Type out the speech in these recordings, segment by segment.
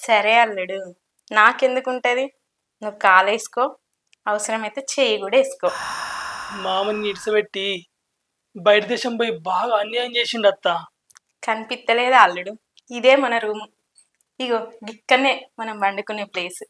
సరే అల్లుడు, నాకెందుకుంటది? నువ్వు కాలేసుకో, అవసరమైతే చెయ్యి కూడా వేసుకో. మామని ఇడిసబెట్టి బయట దేశం పోయి బాగా అన్యాయం చేసిండు అత్త. కనిపిత్తలేదా అల్లుడు? ఇదే మన రూము. ఇగో గిక్కనే మనం వండుకునే ప్లేస్.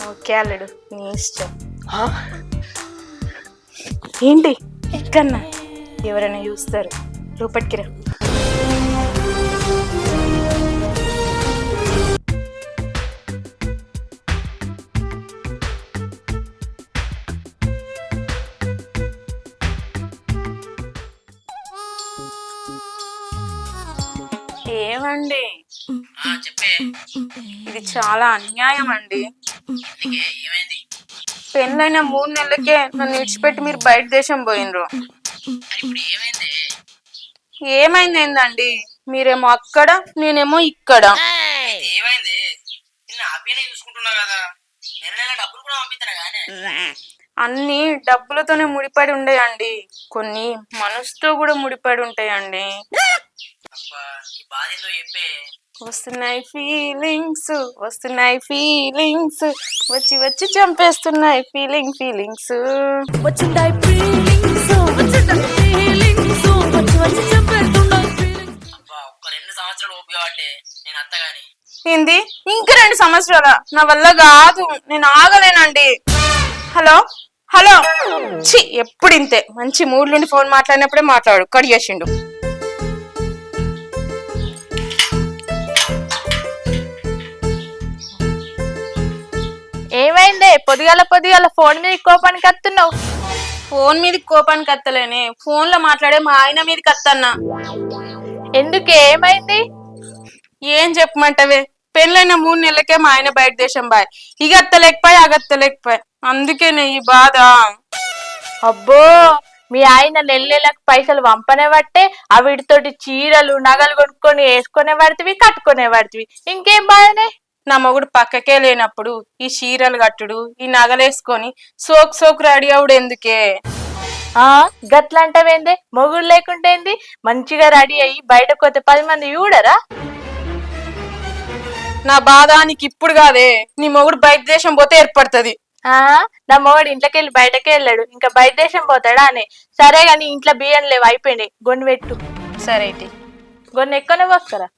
ఓకే అల్లుడు, నీ ఇష్టం. ఏంటి ఎక్కన్నా? ఎవరైనా చూస్తారు, లోపలికి రా. ఏమండి, ఇది చాలా అన్యాయం అండి. పెళ్ళైన 3 నెలలకే నన్ను విడిచిపెట్టి మీరు బయట దేశం పోయినరు. ఏమైంది ఏందండి? మీరేమో అక్కడ, నేనేమో ఇక్కడ. అన్ని డబ్బులతోనే ముడిపడి ఉండేయండి, కొన్ని మనసుతో కూడా ముడిపడి ఉంటాయండి. వస్తున్నాయి ఫీలింగ్స్, వస్తున్నాయి ఫీలింగ్స్, వచ్చి వచ్చి చంపేస్తున్నాయి ఫీలింగ్స్. ఏంది ఇంకా 2 సంవత్సరాల? నా వల్ల కాదు, నేను ఆగలేనండి. హలో హలో, ఛీ ఎప్పుడు ఇంతే. మంచి మూడ్ నుండి ఫోన్ మాట్లాడినప్పుడే మాట్లాడు, కట్ చేసిండు. ఏమైందే పొద్దుగాల ఫోన్ మీద కోపానికి వస్తున్నావు? ఫోన్ మీద కోపానికి అత్తలేనే, ఫోన్ లో మాట్లాడే మా ఆయన మీదకి అత్తన్నా. ఎందుకు, ఏమైంది? ఏం చెప్పమంటవే, పెళ్ళైన 3 నెలలకే మా ఆయన బయట దేశం బాయ్. ఇక అగత్తలేకపోయి, అందుకేనే ఈ బాధ. అబ్బో, మీ ఆయన నెలకు పైసలు వంపనే పట్టే అవిటితోటి చీరలు నగలు కొనుక్కొని వేసుకునే పడుతుంది, కట్టుకునే పడుతుంది. ఇంకేం బాధనే? నా మొగుడు పక్కకే లేనప్పుడు ఈ చీరలు కట్టుడు, ఈ నగలేసుకొని సోకు రెడీ అవుడు ఎందుకే? గట్లంటవేందే? మొగుడు లేకుంటే ఏంది? మంచిగా రెడీ అయ్యి బయటకు పోతే 10 మంది చూడరా? నా బాధ నీకు ఇప్పుడు కాదే, నీ మొగుడు బయట దేశం పోతే ఏర్పడుతుంది. నా మొగుడు ఇంట్లోకి వెళ్ళి బయటకే వెళ్ళాడు, ఇంకా బయట దేశం పోతాడా అని. సరే గాని ఇంట్లో బియ్యం లేవు, అయిపోయినాయి, గొన్ను పెట్టు. సరే అయితే గొన్ను ఎక్కువనే వస్తారా?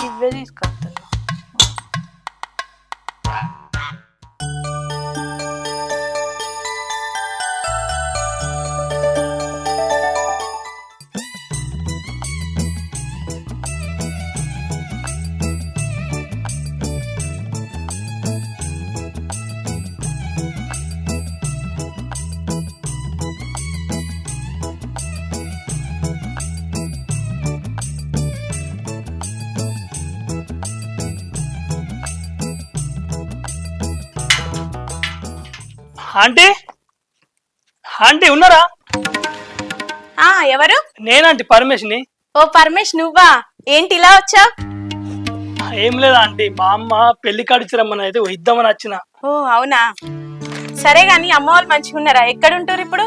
ఇవే తీసుకొస్తాను. ఆంటీ ఆంటీ ఉన్నారా? ఎవరు? నేనంటే పరమేష్ని. ఓ పరమేష్, నువ్వా? ఏంటి ఇలా వచ్చావు? ఏం లేదా ఆంటీ, మా అమ్మ పెళ్లి కాడిచ్చిరమ్మని అయితే ఇద్దామని వచ్చిన. ఓ అవునా, సరే గాని అమ్మ వాళ్ళు మంచిగా ఉన్నారా? ఎక్కడ ఉంటారు ఇప్పుడు?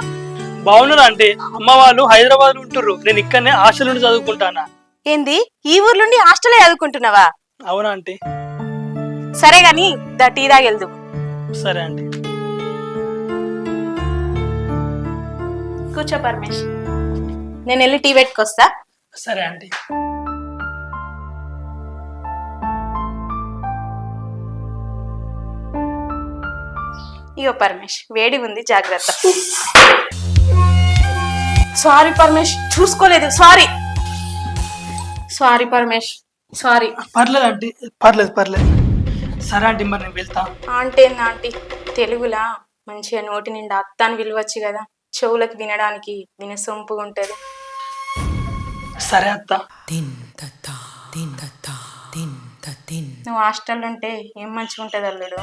బాగున్నారా ఆంటీ? అమ్మ వాళ్ళు హైదరాబాద్ లో ఉంటుర్రు, నేను ఇక్కడనే హాస్టల్ నుండి చదువుకుంటానా. ఏంది, ఈ ఊర్లో నుండి హాస్టల్లో చదువుకుంటున్నావా? అవునా ఆంటీ? సరే గాని దా టీ తాగెళ్దు. సరే ఆంటీ. కూర్చో పరమేష్, నేను వెళ్ళి టీ పెట్టుకొస్తా. సరే ఆంటీ. ఇగో పరమేష్, వేడి ఉంది, జాగ్రత్త. సారీ పరమేష్, చూసుకోలేదు. Sorry Paramesh, sorry. పర్లేదు ఆంటీ, పర్లేదు. సరే ఆంటీ, మరి నేను వెళ్తా. ఆంటీ తెలుగులా మంచిగా నోటి నిండా అత్తాన్ని విలువచ్చు కదా, చెవులకు వినడానికి వినసొంపుగా ఉంటది. సరే అత్త. నువ్వు హాస్టల్ ఉంటే ఏం మంచిగా ఉంటది అల్లుడు.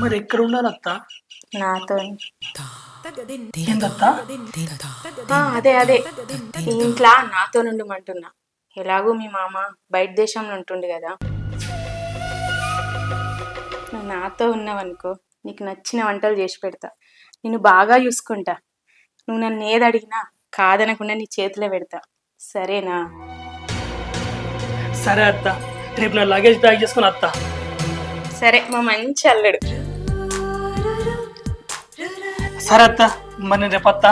మరి ఎక్కడ ఉండాలి అత్త? నాతో ఏందత్తా? అదే అదే ఈ ఇంట్లో నాతో నుండమంటున్నా. ఎలాగూ మీ మామ బయట దేశంలో ఉంటుండు కదా, నువ్వు నాతో ఉన్నావనుకో నీకు నచ్చిన వంటలు చేసి పెడతా, నిన్ను బాగా చూసుకుంటా, నువ్వు నన్ను ఏది అడిగినా కాదనకుండా నీ చేతిలో పెడతా, సరేనా? సరే అత్త, రేపు నా లగేజ్ ప్యాక్ చేసుకుని అత్త. సరే మా మంచి అల్లుడు. సరే అత్త, మరి నేను రేపు అత్త.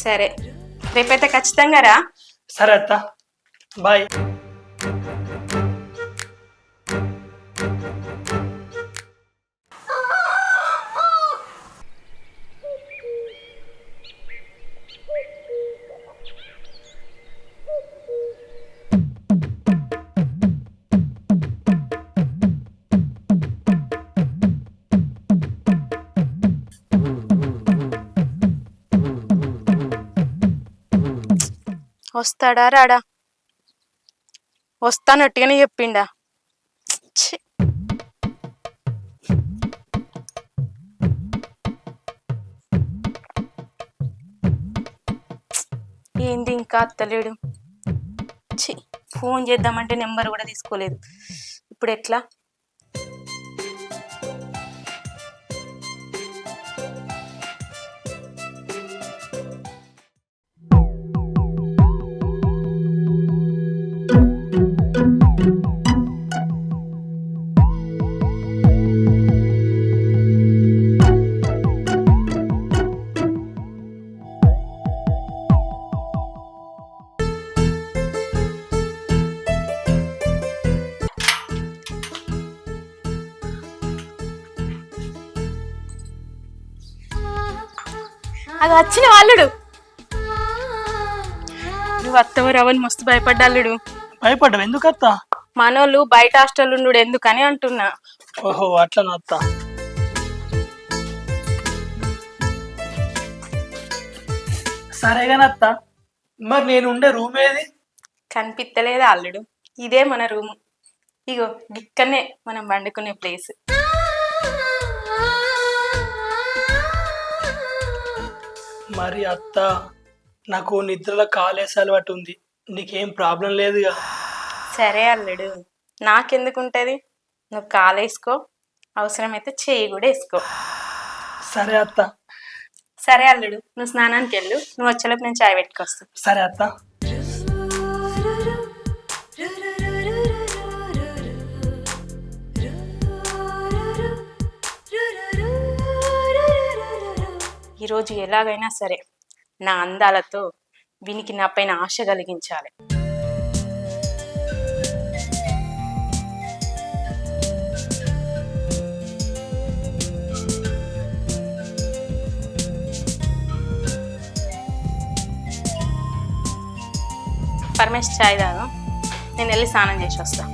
సరే రేపైతే ఖచ్చితంగా రా. సరే అత్త, బాయ్. వస్తాడా రాడా? వస్తానట్టుగానే చెప్పిండా. ఛీ. ఏంది ఇంకా అత్తలేడు? ఛీ, ఫోన్ చేద్దామంటే నెంబర్ కూడా తీసుకోలేదు. ఇప్పుడు ఎట్లా? అది వచ్చిన అల్లుడు. నువ్వు అత్తవ రావని మస్తు భయపడ్డా అల్లుడు. భయపడ్డావు ఎందుకు అత్త? మనోళ్ళు బయట హాస్టల్ ఉండు ఎందుకని అంటున్నా. ఓహో అట్లా నా అత్త. సరేగాని అత్త, మరి నేను ఉండే రూమ్ ఏది? కనిపిత్తలేదా అల్లుడు? ఇదే మన రూము. ఇగో ఇక్కడనే మనం వండుకునే ప్లేస్. మరి అత్త, నాకు నిద్రలో కాలేసే అలవాటు ఉంది, నీకేం ప్రాబ్లం లేదుగా? సరే అల్లుడు, నాకెందుకుంటది? నువ్వు కాలేసుకో, అవసరమైతే చెయ్యి కూడా వేసుకో. సరే అత్త. సరే అల్లుడు, నువ్వు స్నానానికి వెళ్ళు, నువ్వు వచ్చేలోపు నేను చాయ్ పెట్టుకొస్తా. సరే అత్త. ఈరోజు ఎలాగైనా సరే నా అందాలతో వీనికి నా పైన ఆశ కలిగించాలి. పరమేశ్ చాయ్ తాను, నేను వెళ్ళి స్నానం చేసి వస్తా.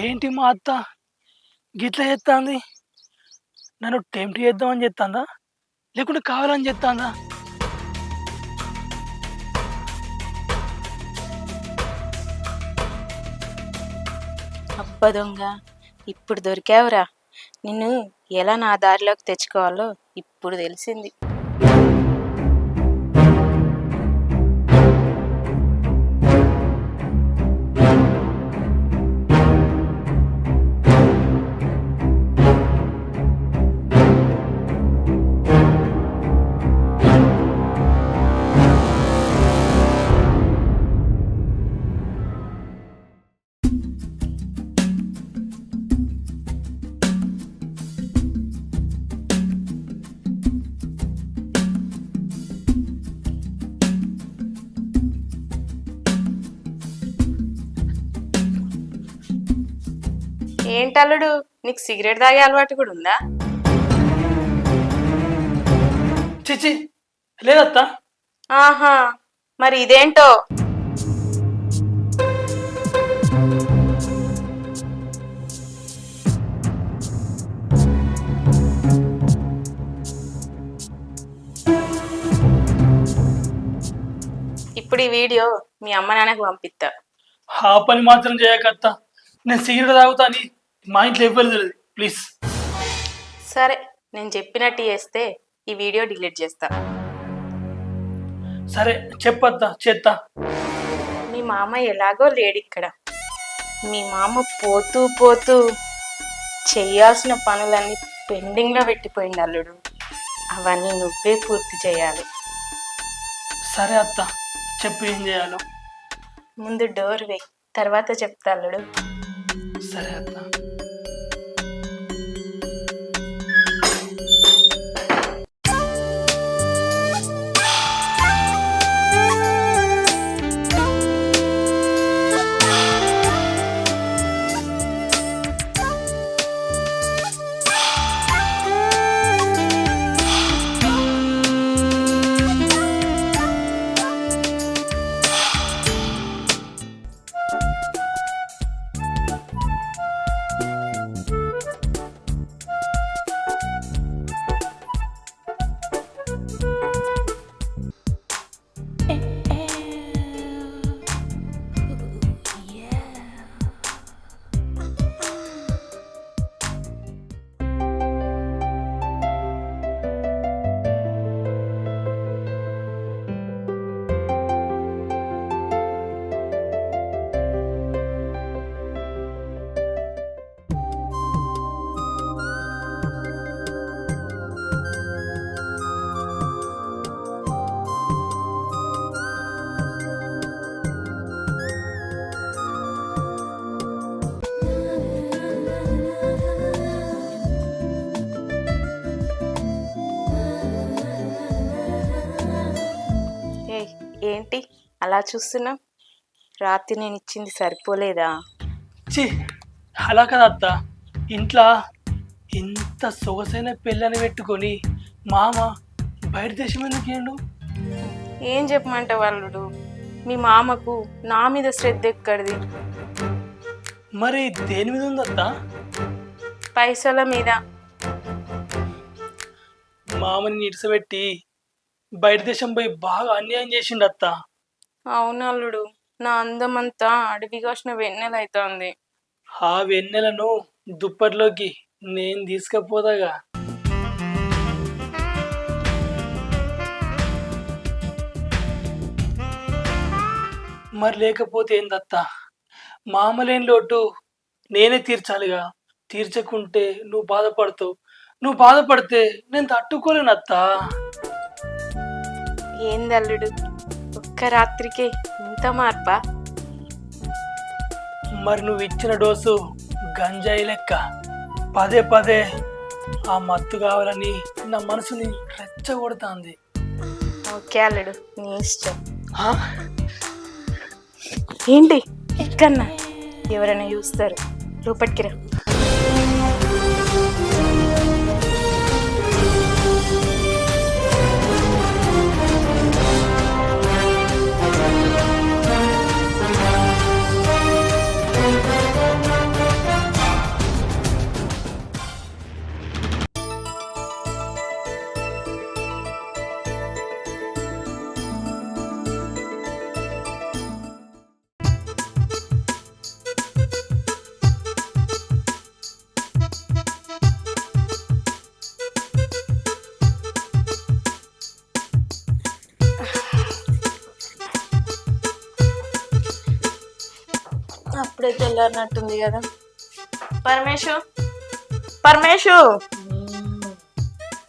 ఏంటి మా అత్త గిట్ల చేస్తాంది? నన్ను టెంప్ట్ చేద్దామని చెప్తాందా లేకుంటే కావాలని చెప్తాందా? అబ్బ దొంగ, ఇప్పుడు దొరికావురా. నిన్ను ఎలా నా దారిలోకి తెచ్చుకోవాలో ఇప్పుడు తెలిసింది. ఏంటల్లుడు, నీకు సిగరెట్ తాగే అలవాటు కూడా ఉందా? చిచి లేదత్తా. ఆహా, మరి ఇదేంటో. ఇప్పుడు ఈ వీడియో మీ అమ్మ నాన్నకు పంపిస్తా. ఆ పని మాత్రం చేయకత్తా. నేను సిగరెట్ తాగుతా అని మా ఇంట్లో ఎవ్వరు తెలియదు ప్లీజ్. సరే, నేను చెప్పినట్టు చేస్తే ఈ వీడియో డిలీట్ చేస్తా. సరే చెప్పత్తా, చేత్తా. మీ మామ ఎలాగో లేడు ఇక్కడ. మీ మామ పోతూ పోతూ చేయాల్సిన పనులన్నీ పెండింగ్లో పెట్టిపోయింది అల్లుడు. అవన్నీ నువ్వే పూర్తి చేయాలి. సరే అత్త, చెప్పు ఏం చేయాలో. ముందు డోర్ వేయి, తర్వాత చెప్తా అల్లుడు. సరే అత్త. ఏంటి అలా చూస్తున్నా? రాత్రి నేను ఇచ్చింది సరిపోలేదా? చి అలా కదా అత్త. ఇంట్లో ఇంత సొగసైన పెళ్ళని పెట్టుకొని మామ బయట దేశం ఎందుకేండు? ఏం చెప్పమంటావు అల్లుడు, మీ మామకు నా మీద శ్రద్ధ ఎక్కడిది? మరి దేని మీద ఉందత్త? పైసల మీద. మామని ఇడిసబెట్టి బయట దేశం పోయి బాగా అన్యాయం చేసిండు అత్త. అవును అల్లుడు, నా అందమంతా అడవి కాసిన వెన్నెలైతోంది. ఆ వెన్నెలను దుప్పట్లోకి నేను తీసుకపోదాగా. మరి లేకపోతే ఏందత్త? మామలేని లోటు నేనే తీర్చాలిగా. తీర్చకుంటే నువ్వు బాధపడతావు. నువ్వు బాధపడితే నేను తట్టుకోలేనత్తా. ఏంది అల్లుడు, ఒక్క రాత్రికే ఇంత మార్పా? మరి నువ్వు ఇచ్చిన డోసు గంజాయి లెక్క పదే పదే ఆ మత్తు కావాలని నా మనసుని రెచ్చగొడుతుంది. ఓకే అల్లుడు, నీ ఇష్టం. ఏంటి ఎక్కన్నా? ఎవరైనా చూస్తారు, లోపలికి రా. తెల్లారినట్టుంది కదా. పరమేశు పరమేశు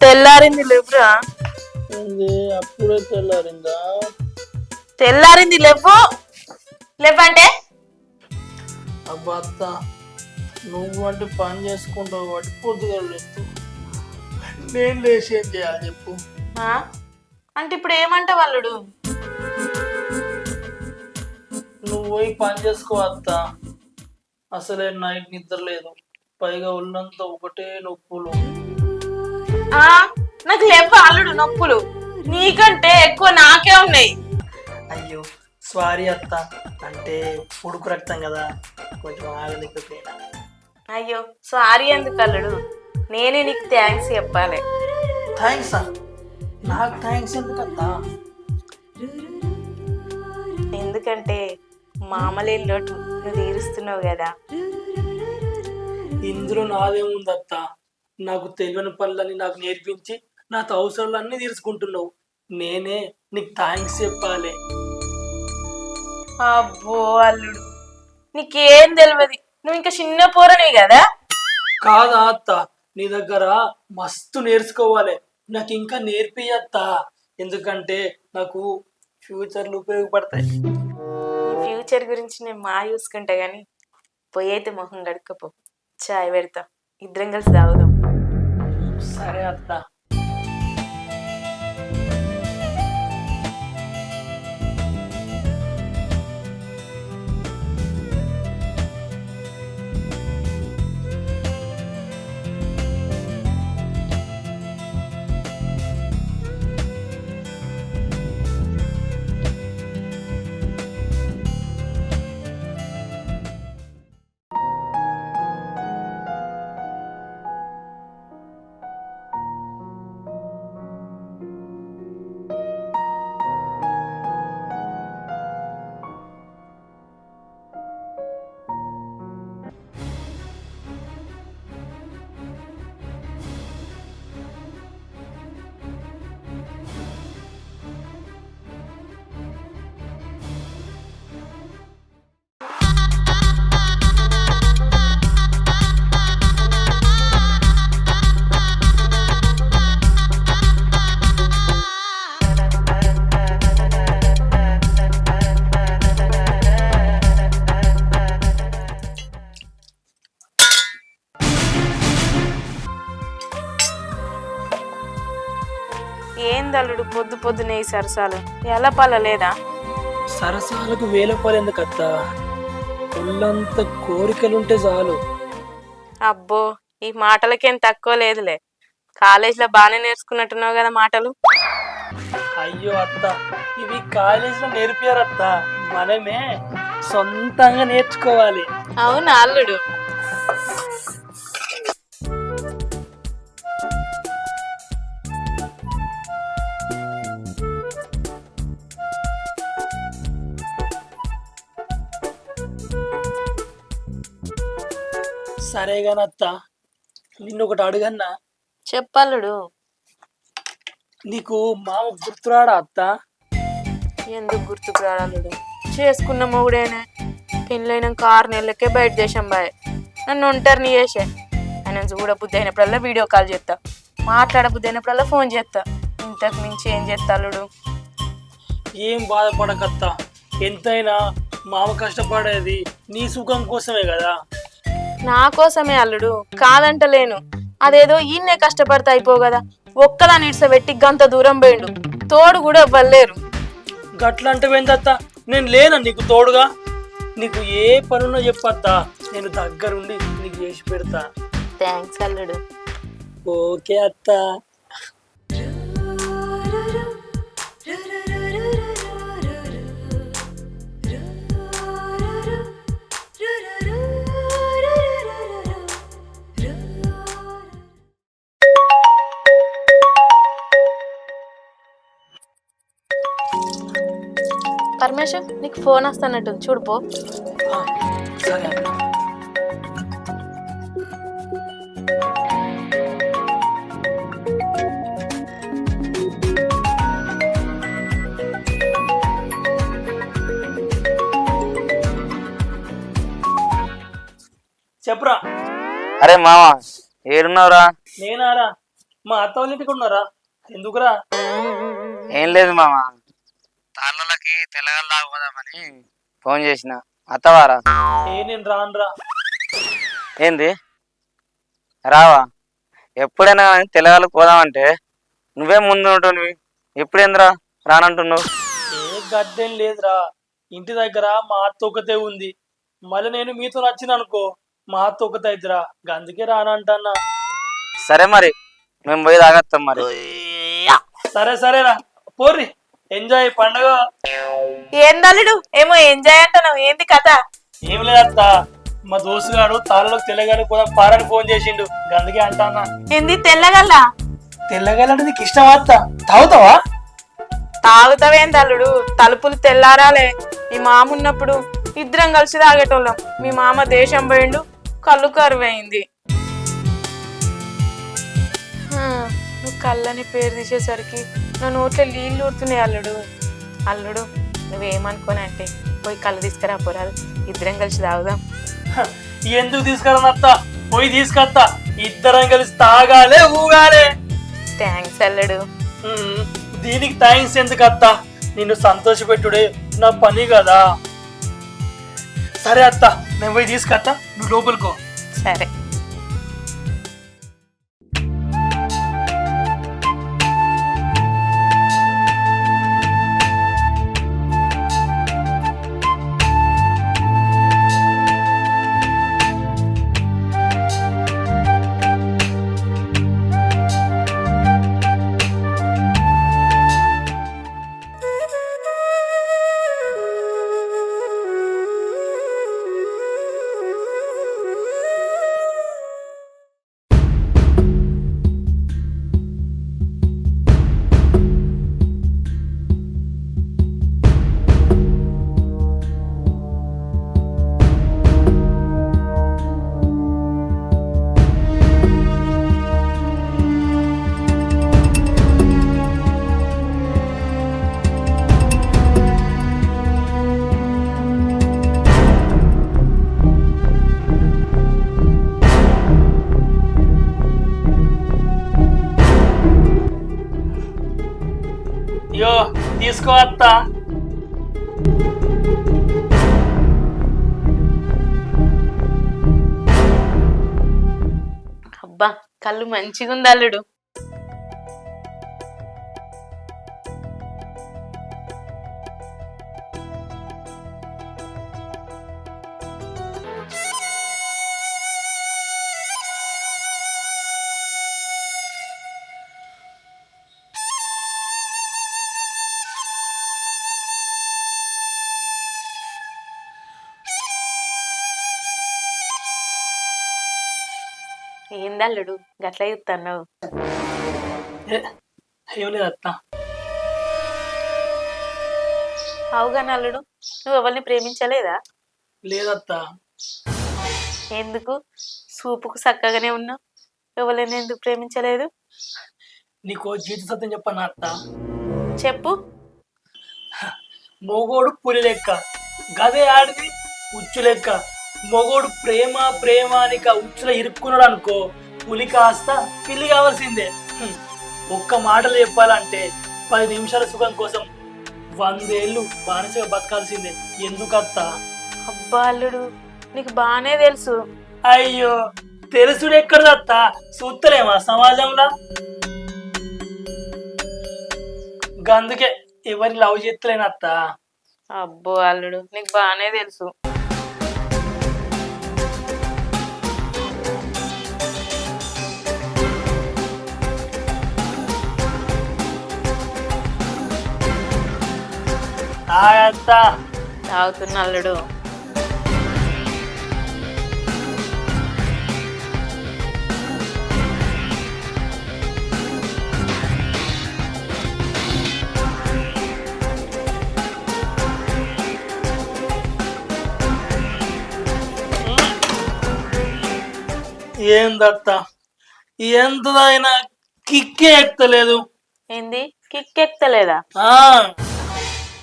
తెల్లారింది లేవురా. అప్పుడే తెల్లారిందా? తెల్లారింది లేవు. లేవంటే అబ్బా అత్త, నువ్వు అంటే పని చేసుకుంటావు వాటి పొద్దుగా లేదు. నేను లేచి ఏం చేయాలి చెప్పు? అంటే ఇప్పుడు ఏమంట వాళ్ళుడు? నువ్వు పోయి పని చేసుకో అత్త. అసలే నైట్ నిద్ర లేదు, పైగా ఒళ్ళంతా ఒకటే నొప్పులు. నాకు లేవు అల్లుడు నొప్పులు, నీకంటే ఎక్కువ నాకే ఉన్నాయి. అయ్యో సారీ అత్త, అంటే ఉడుకు రక్తం కదా, కొంచెం ఆగలేకపోయినా. అయ్యో సారీ ఎందుకు అల్లుడు, నేనే నీకు థ్యాంక్స్ చెప్పాలి. థ్యాంక్స్? నాకు థ్యాంక్స్ ఎందుకు అత్త? ఎందుకంటే మామలేని లోటు నువ్వు తీరుస్తున్నావు కదా. ఇందులో నాదేముందత్త, నాకు తెలియని పనులని నాకు నేర్పించి నా అవసరాలన్నీ తీర్చుకుంటున్నావు. నేనే నీకు థ్యాంక్స్ చెప్పాలి. అబ్బో అల్లుడు, నీకేం తెలియదు, నువ్వు ఇంకా చిన్న పోరనే కదా. కాదా అత్త, నీ దగ్గర మస్తు నేర్చుకోవాలి, నాకు ఇంకా నేర్పియత్త. ఎందుకంటే నాకు ఫ్యూచర్లు ఉపయోగపడతాయి. నీ ఫ్యూచర్ గురించి నేను మా చూసుకుంటా గాని, పోయైతే మొహం గడుక్కపో, చాయ్ పెడతా, ఇద్దరం కలిసి తాగుదాం. సరే అత్త. ఏందల్లుడు పొద్దు పొద్దునే ఈ సరసాలు, ఎలా పాల లేదా? సరసాలకు వేలపాలు ఎందుకు అత్త, ఒళ్ళంత కోరికలుంటే చాలు. అబ్బో ఈ మాటలకేం తక్కువ లేదులే, కాలేజీలో బాగానే నేర్చుకున్నట్టున్నావు కదా మాటలు. అయ్యో అత్త, ఇవి కాలేజీలో నేర్పారు అత్త, మనమే సొంతంగా నేర్చుకోవాలి. అవునా అల్లుడు? సరేగానత్త, నిన్ను ఒకటి అడుగన్నా. చెప్పల్లుడు. నీకు మామ గుర్తురాడా అత్త? ఎందుకు గుర్తుకు రాడల్లుడు, చేసుకున్న మొగుడేనే, పెళ్ళైనాక 6 నెలలకే బయట దేశం బాయ్, నన్ను ఒంటరిని చేసే. ఆయన చూడబుద్ధి అయినప్పుడల్లా వీడియో కాల్ చేస్తా, మాట్లాడబుద్ధి అయినప్పుడల్లా ఫోన్ చేస్తా, ఇంతకు మించి ఏం చేస్తా అల్లుడు? ఏం బాధపడకత్త, ఎంతైనా మామ కష్టపడేది నీ సుఖం కోసమే కదా. నా కోసమే అల్లుడు, కాదంటలేను. అదేదో ఈయన్నే కష్టపడితే అయిపో కదా, ఒక్కదాని ఇడ్సబెట్టి గంత దూరం పోయిండు, తోడు కూడా ఇవ్వలేరు. గట్లంటే ఏందత్త, నేను లేనా నీకు తోడుగా? నీకు ఏ పనున్నా చెప్పత్తా, నేను దగ్గరుండి నీకు చేసి పెడతా. థ్యాంక్స్ అల్లుడు. ఓకే అత్త. పరమేశ్వర్, నీకు ఫోన్ వస్తానట్టు చూడుపో. సరే అత్త. చెప్పురా. అరే మామ ఏడున్నావురా? నేనారా మా అత్త వాళ్ళ ఇంటికి ఉన్నారా? ఎందుకురా? ఏం లేదు మామ, తాళ్ళకి తెల్లగలు తాగుదామని ఫోన్ చేసిన. అత్తవారా? నేను రానురా. ఏంది రావా? ఎప్పుడైనా కానీ తెల్లగలకు పోదామంటే నువ్వే ముందు ఉంటున్నావి, ఎప్పుడేంద్రా రానంటున్నావు? ఏ గడ్డేం లేదురా, ఇంటి దగ్గర మా అత్త ఒకతే ఉంది. మళ్ళీ నేను మీతో నచ్చిన అనుకో మా అత్త ఒకతే అయిద్దిరా, అందుకే రానంటన్నా. సరే మరి మేము పోయి తాగొస్తాం మరి. సరే సరేరా, పోర్రి, ఎంజాయ్ పండగ. ఏందల్లుడు ఏమో ఎంజాయ్ అంటున్నావు, ఏంది కథ? ఏం లేదత్త, మా దోస్తుగాడు తాళ్ళలోకి తెల్లగాడు కూడా పారని ఫోన్ చేసిండు, అందుకే అంటానా. ఏంది తెల్లగల్లా? తెల్లగాలంటే నీకు ఇష్టమా అత్త? తాగుతావా? తాగుతావేందల్లుడు, తలుపులు తెల్లారాలే. మీ మామ ఉన్నప్పుడు ఇద్దరం కలిసి తాగేటోళ్ళం. మీ మామ దేశం పోయిండు, కళ్ళు కరువైంది. నువ్వు కళ్ళని పేరు తీసేసరికి నా నోట్లో నీళ్ళు ఊరుతున్నాయి అల్లుడు. అల్లుడు నువ్వేమనుకోనంటే పోయి కళ్ళు తీసుకురా పోరాదు, ఇద్దరం కలిసి తాగుదాం. ఎందుకు తీసుకురానత్త, పోయి తీసుకొత్తా, ఇద్దరం కలిసి తాగాలే ఊగాలే. థ్యాంక్స్ అల్లుడు. దీనికి థ్యాంక్స్ ఎందుకు అత్త, నిన్ను సంతోషపెట్టుడే నా పని కదా. సరే అత్త, నేను పోయి తీసుకొత్తా, నువ్వు లోపలికో. సరే. అయ్యో తీసుకో అత్త. అబ్బా కళ్ళు మంచిగా ఉంది అల్లుడు. ఏందల్లుడు గట్ల చూస్తున్నావు? ఏం లేదు అత్త. అవుగా నల్లుడు, నువ్వు ఎవరిని ప్రేమించలేదా? లేదత్త. ఎందుకు సూపుకు చక్కగానే ఉన్నావు, ఎవరిని ఎందుకు ప్రేమించలేదు? నీకో జీవిత సత్యం చెప్పన్నా అత్త. చెప్పు. మొగోడు పులి లెక్క, గదే ఆడిది ఉచ్చు లెక్క. మొగోడు ప్రేమ ప్రేమ అని ఉచ్చులో ఇరుక్కున్నాడు అనుకో, పులి కాస్త పిల్లి కావాల్సిందే. ఒక్క మాటలు చెప్పాలంటే 10 నిమిషాల సుఖం కోసం 100 ఏళ్ళు బానిసగా బతకాల్సిందే. ఎందుకత్తా? అబ్బా అల్లుడు నీకు బానే తెలుసు. అయ్యో తెలుసుడు ఎక్కడ అత్తా, చూస్తలేమా సమాజంలో. అందుకే ఎవరిని లవ్ చేస్తలేనత్తా. అబ్బో అల్లుడు నీకు బానే తెలుసు. తాగుతున్న అల్లుడు. ఏందత్తా ఎంతదైనా కిక్కే ఎక్కలేదు. ఏంది కిక్ ఎక్కలేదా? ఆ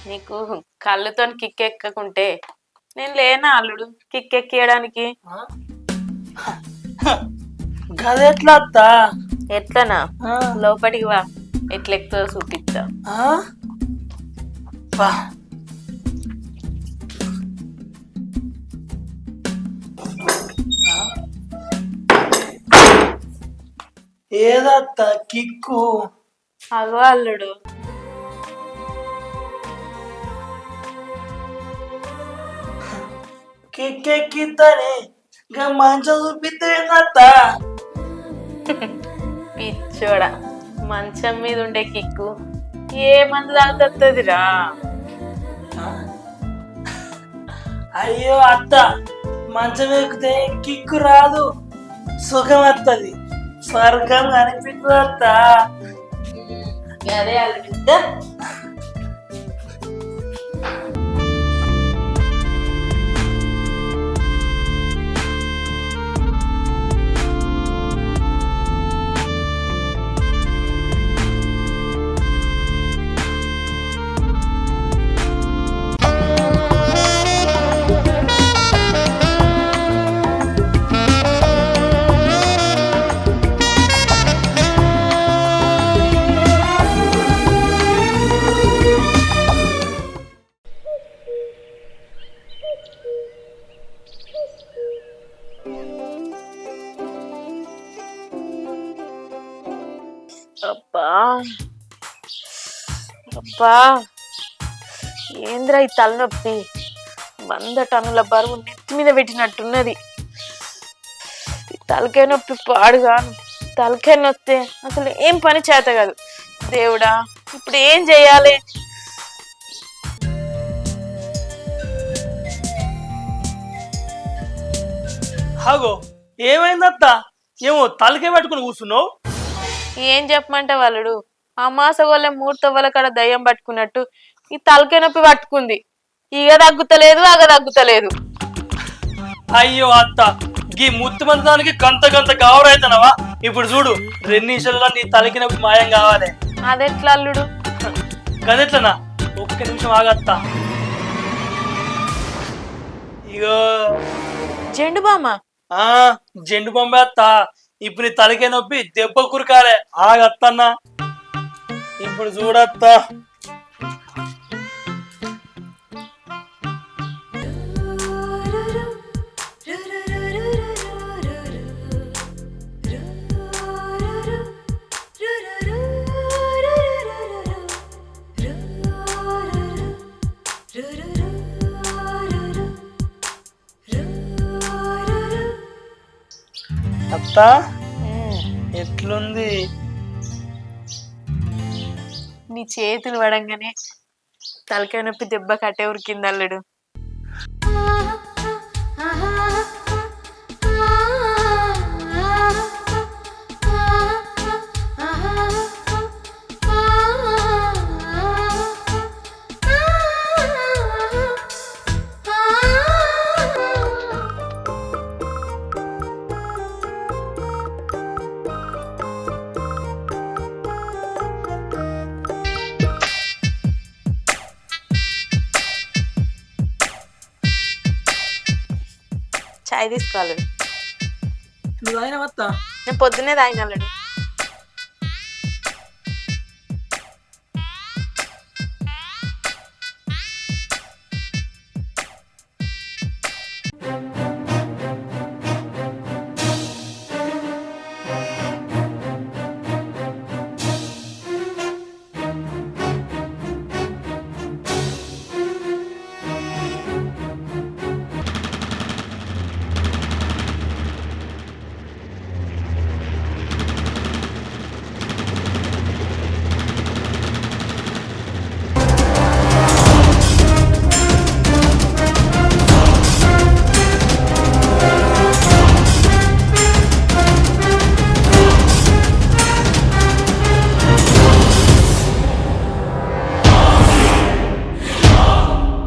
నీకు కళ్ళుతో కిక్ ఎక్కకుంటే నేను లేనా అల్లుడు కిక్ ఎక్కియడానికి? గది ఎట్లా అత్త ఎట్లనా లోపలికి వా ఎట్లెక్తో చూపిస్తా వా. ఏదత్త కిక్కు అగో అల్లుడు కిక్కెక్కిద్దని ఇంకా మంచం చూపిద్దేందత్త పిచ్చోడా మంచం మీద ఉండే కిక్కు ఏ మంది తాగుతుందిరా అయ్యో అత్త మంచం ఎక్కితే కిక్కు రాదు సుఖం వస్తుంది స్వర్గం కనిపిస్తుంది అత్త అదే అల్లుడు అబ్బా అబ్బా ఏంద్రా ఈ తలనొప్పి 100 టన్నుల బరువు నెత్తి మీద పెట్టినట్టున్నది. ఈ తలకాయ నొప్పి పాడుగాను. తలకాయ నొస్తే అసలు ఏం పని చేత కాదు. దేవుడా ఇప్పుడు ఏం చెయ్యాలి? హాగో ఏమైందత్త ఏమో తలకే పట్టుకుని కూర్చున్నావు ఏం చెప్పమంటే వాళ్ళుడు అమాస వల్ల మూర్తవ్వల కాడ దయ్యం పట్టుకున్నట్టు ఈ తలకాయ నొప్పి పట్టుకుంది. ఇగ తగ్గుతలేదు అగ తగ్గుతలేదు. అయ్యో అత్త గీ ముత్తు మందానికి గంత గంత గౌరవుతున్నావా? ఇప్పుడు చూడు 2 నిమిషాల్లో నీ తలకి నొప్పి మాయం కావాలి. అదెట్లా అల్లుడు? గదెట్లనా? ఒక్క నిమిషం ఆగత్తా. ఇగో జెండు బామ్మ జెండు బొమ్మ అత్త. ఇప్పుడు నీ తలకే నొప్పి దెబ్బ కురకాలే. ఆగత్తన్నా ఇప్పుడు చూడత్తా. అత్త ఎట్లుంది? నీ చేతులు పడంగానే తలకాయ నొప్పి దెబ్బ కట్టే ఉరికింది అల్లుడు. చాయ్ తీసుకోవాలి. నువ్వు ఆయన అత్త నేను పొద్దున్నే తాగిన అల్లుడు.